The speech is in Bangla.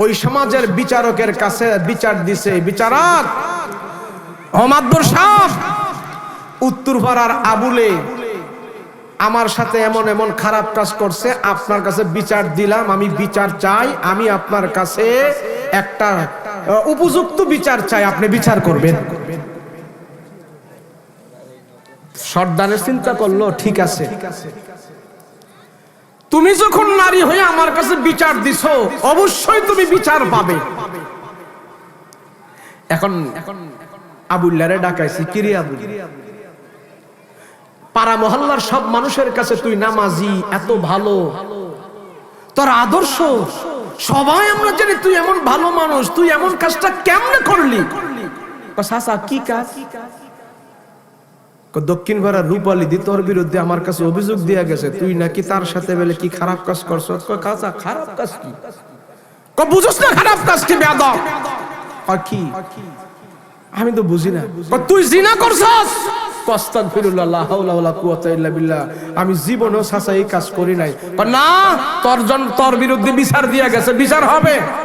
ওই সমাজের বিচারকের কাছে বিচার দিছে, বিচারক ও মাদবর সাহেব, উত্তরপাড়ার আবুলে আমার সাথে এমন এমন খারাপ কাজ করছে, আপনার কাছে বিচার দিলাম, আমি বিচার চাই, আমি আপনার কাছে একটা উপযুক্ত বিচার চাই, আপনি বিচার করবেন। সর্দারের চিন্তা করলো, ঠিক আছে, তুমি যখন নারী হয়ে আমার কাছে বিচার দিছো, অবশ্যই তুমি বিচার পাবে। এখন আবুল্লারে ডাকাইছি, কিরে আবু, পাড়া মহল্লার সব মানুষের কাছে তুই নামাজি, এত ভালো, তোর আদর্শ সবাই আমরা জানি, তুই এমন ভালো মানুষ, তুই এমন কাজটা কেমনে করলি? চাচা কি কাজ? দক্ষিণ পাড়ার রূপালী দি তোর বিরুদ্ধে আমার কাছে অভিযোগ দিয়ে গেছে, তুই নাকি তার সাথে বলে কি খারাপ কাজ করছ। কাজা খারাপ কাজ কি? বুঝছ না খারাপ কাজ কি? বেয়াদব কি? আমি তো বুঝি না। তুই জিনা করছস? আস্তাগফিরুল্লাহ, লা হাওলা ওয়ালা কুওয়াতা ইল্লা বিল্লাহ, আমি জীবনেও চাচা এই কাজ করি নাই। না, তোর বিরুদ্ধে বিচার দিয়ে গেছে, বিচার হবে।